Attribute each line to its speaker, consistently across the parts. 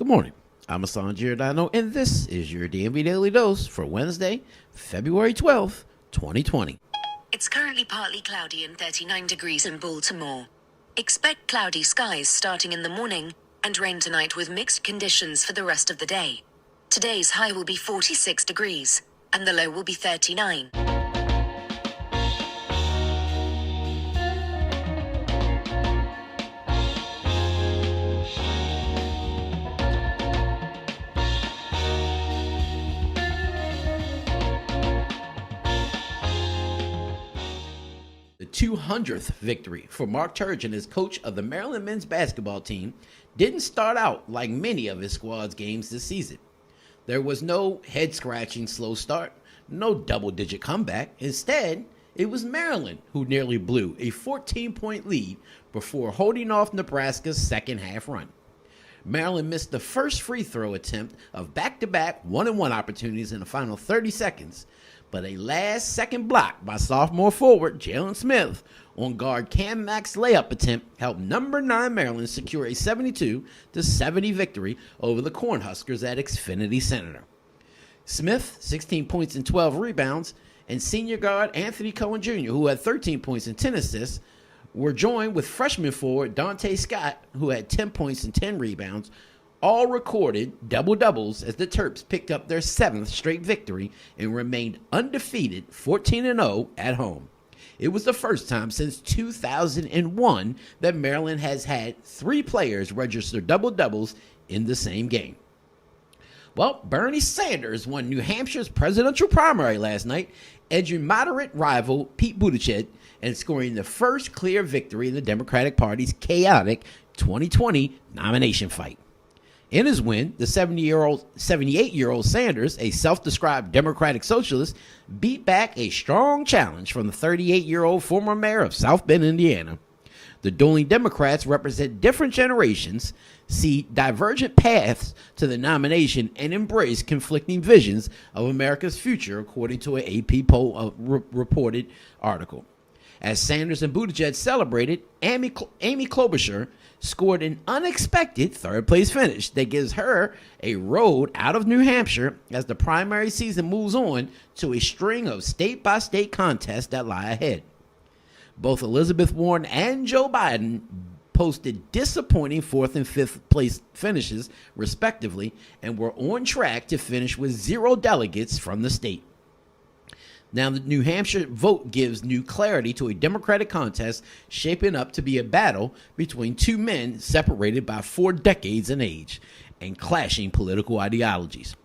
Speaker 1: Good morning. I'm Hassan Giordano, and this is your DMV Daily Dose for Wednesday, February 12th, 2020.
Speaker 2: It's currently partly cloudy and 39 degrees in Baltimore. Expect cloudy skies starting in the morning and rain tonight with mixed conditions for the rest of the day. Today's high will be 46 degrees and the low will be 39.
Speaker 1: The 200th victory for Mark Turgeon as coach of the Maryland men's basketball team didn't start out like many of his squad's games this season. There was no head-scratching slow start, no double-digit comeback. Instead, it was Maryland who nearly blew a 14-point lead before holding off Nebraska's second-half run. Maryland missed the first free throw attempt of back-to-back one-and-one opportunities in the final 30 seconds, but a last-second block by sophomore forward Jalen Smith on guard Cam Mack's layup attempt helped number 9 Maryland secure a 72-70 victory over the Cornhuskers at Xfinity Center. Smith, 16 points and 12 rebounds, and senior guard Anthony Cohen Jr., who had 13 points and 10 assists, were joined with freshman forward Dante Scott, who had 10 points and 10 rebounds, all recorded double-doubles as the Terps picked up their 7th straight victory and remained undefeated 14-0 at home. It was the first time since 2001 that Maryland has had 3 players register double-doubles in the same game. Well, Bernie Sanders won New Hampshire's presidential primary last night, edging moderate rival Pete Buttigieg and scoring the first clear victory in the Democratic Party's chaotic 2020 nomination fight. In his win, the 78-year-old Sanders, a self-described Democratic socialist, beat back a strong challenge from the 38-year-old former mayor of South Bend, Indiana. The dueling Democrats represent different generations, see divergent paths to the nomination, and embrace conflicting visions of America's future, according to an AP poll reported article. As Sanders and Buttigieg celebrated, Amy Klobuchar scored an unexpected third-place finish that gives her a road out of New Hampshire as the primary season moves on to a string of state-by-state contests that lie ahead. Both Elizabeth Warren and Joe Biden posted disappointing 4th and 5th place finishes, respectively, and were on track to finish with 0 delegates from the state. Now, the New Hampshire vote gives new clarity to a Democratic contest shaping up to be a battle between 2 men separated by 4 decades in age and clashing political ideologies.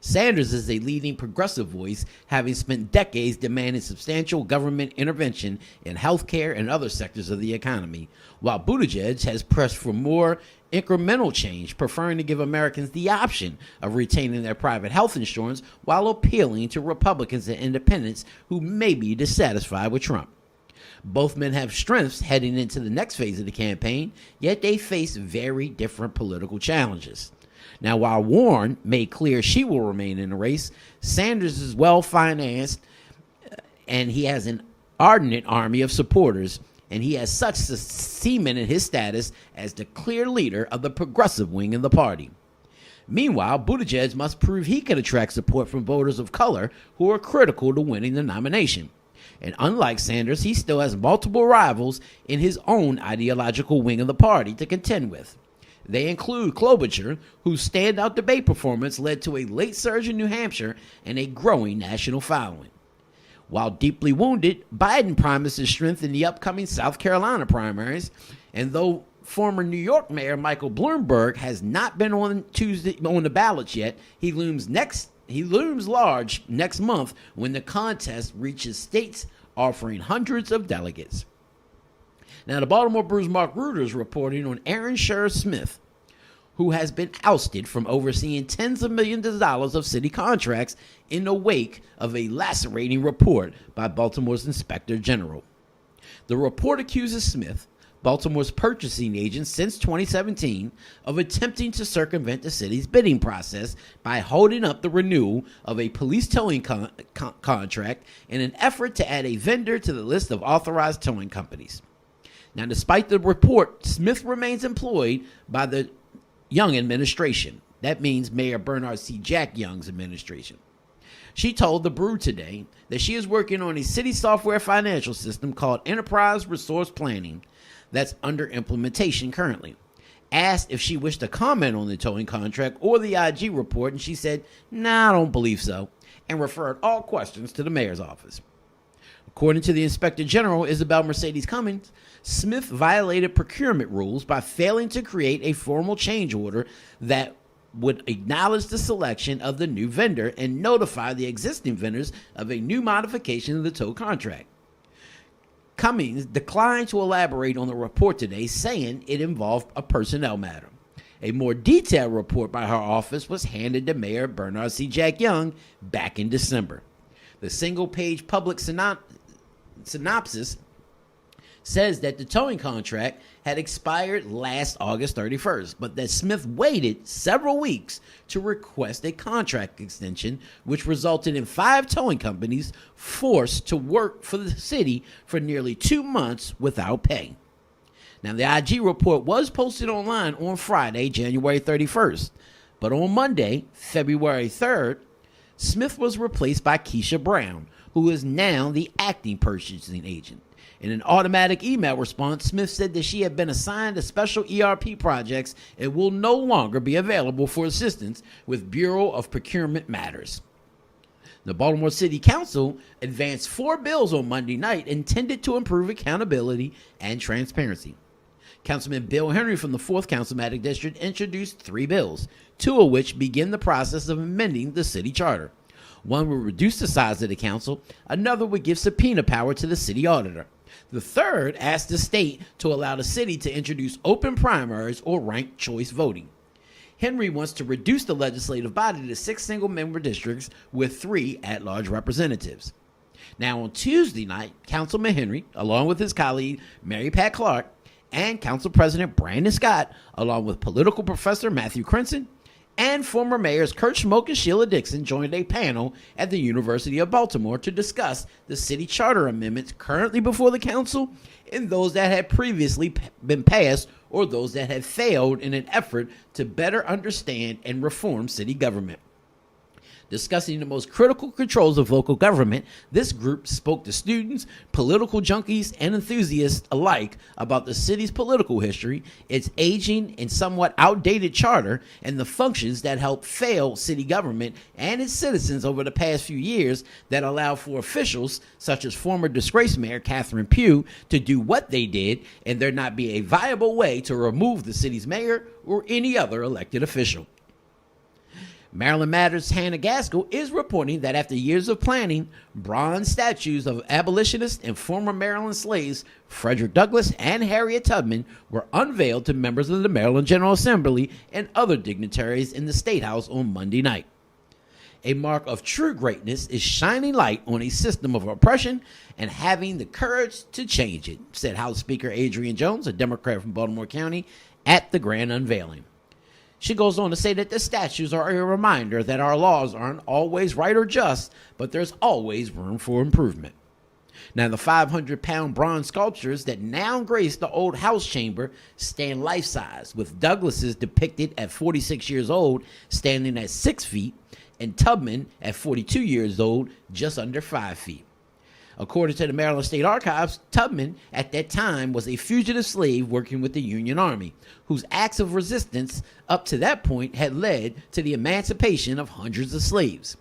Speaker 1: Sanders is a leading progressive voice, having spent decades demanding substantial government intervention in healthcare and other sectors of the economy, while Buttigieg has pressed for more incremental change, preferring to give Americans the option of retaining their private health insurance while appealing to Republicans and independents who may be dissatisfied with Trump. Both men have strengths heading into the next phase of the campaign, yet they face very different political challenges. Now, while Warren made clear she will remain in the race, Sanders is well-financed and he has an ardent army of supporters, and he has such cemented his status as the clear leader of the progressive wing of the party. Meanwhile, Buttigieg must prove he can attract support from voters of color who are critical to winning the nomination. And unlike Sanders, he still has multiple rivals in his own ideological wing of the party to contend with. They include Klobuchar, whose standout debate performance led to a late surge in New Hampshire and a growing national following. While deeply wounded, Biden promises strength in the upcoming South Carolina primaries, and though former New York Mayor Michael Bloomberg has not been on the ballots yet, he looms large next month when the contest reaches states offering hundreds of delegates. Now, the Baltimore Brew's Mark Reuter is reporting on Aaron Sher Smith, who has been ousted from overseeing tens of millions of dollars of city contracts in the wake of a lacerating report by Baltimore's Inspector General. The report accuses Smith, Baltimore's purchasing agent since 2017, of attempting to circumvent the city's bidding process by holding up the renewal of a police towing contract in an effort to add a vendor to the list of authorized towing companies. Now, despite the report, Smith remains employed by the Young administration. That means Mayor Bernard C. Jack Young's administration. She told The Brew today that she is working on a city software financial system called Enterprise Resource Planning that's under implementation currently. Asked if she wished to comment on the towing contract or the IG report, and she said, "Nah, I don't believe so," and referred all questions to the mayor's office. According to the Inspector General, Isabel Mercedes Cummings, Smith violated procurement rules by failing to create a formal change order that would acknowledge the selection of the new vendor and notify the existing vendors of a new modification of the tow contract. Cummings declined to elaborate on the report today, saying it involved a personnel matter. A more detailed report by her office was handed to Mayor Bernard C. Jack Young back in December. The single-page public synopsis says that the towing contract had expired last August 31st, but that Smith waited several weeks to request a contract extension, which resulted in 5 towing companies forced to work for the city for nearly 2 months without pay. Now, the IG report was posted online on Friday, January 31st, but on Monday, February 3rd, Smith was replaced by Keisha Brown, who is now the acting purchasing agent. In an automatic email response, Smith said that she had been assigned to special ERP projects and will no longer be available for assistance with Bureau of Procurement matters. The Baltimore City Council advanced 4 bills on Monday night intended to improve accountability and transparency. Councilman Bill Henry from the 4th Councilmatic District introduced 3 bills, 2 of which begin the process of amending the city charter. One would reduce the size of the council, another would give subpoena power to the city auditor. The third asked the state to allow the city to introduce open primaries or ranked choice voting. Henry wants to reduce the legislative body to 6 single-member districts with 3 at-large representatives. Now, on Tuesday night, Councilman Henry, along with his colleague Mary Pat Clark, and Council President Brandon Scott, along with political professor Matthew Crenson, and former mayors Kurt Schmoke and Sheila Dixon, joined a panel at the University of Baltimore to discuss the city charter amendments currently before the council and those that had previously been passed or those that had failed in an effort to better understand and reform city government. Discussing the most critical controls of local government, this group spoke to students, political junkies, and enthusiasts alike about the city's political history, its aging and somewhat outdated charter, and the functions that helped fail city government and its citizens over the past few years that allow for officials, such as former disgraced Mayor Catherine Pugh, to do what they did and there not be a viable way to remove the city's mayor or any other elected official. Maryland Matters' Hannah Gaskell is reporting that after years of planning, bronze statues of abolitionists and former Maryland slaves Frederick Douglass and Harriet Tubman were unveiled to members of the Maryland General Assembly and other dignitaries in the State House on Monday night. A mark of true greatness is shining light on a system of oppression and having the courage to change it, said House Speaker Adrian Jones, a Democrat from Baltimore County, at the grand unveiling. She goes on to say that the statues are a reminder that our laws aren't always right or just, but there's always room for improvement. Now, the 500-pound bronze sculptures that now grace the old House chamber stand life-size, with Douglas's depicted at 46 years old, standing at 6 feet, and Tubman at 42 years old, just under 5 feet. According to the Maryland State Archives, Tubman at that time was a fugitive slave working with the Union Army, whose acts of resistance up to that point had led to the emancipation of hundreds of slaves.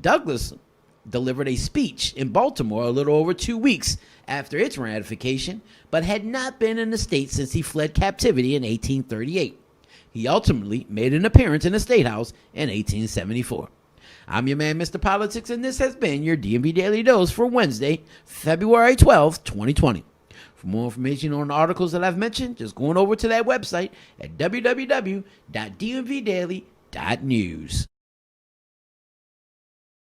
Speaker 1: Douglas delivered a speech in Baltimore a little over 2 weeks after its ratification, but had not been in the state since he fled captivity in 1838. He ultimately made an appearance in the State House in 1874. I'm your man, Mr. Politics, and this has been your DMV Daily Dose for Wednesday, February 12th, 2020. For more information on the articles that I've mentioned, just go on over to that website at www.dmvdaily.news.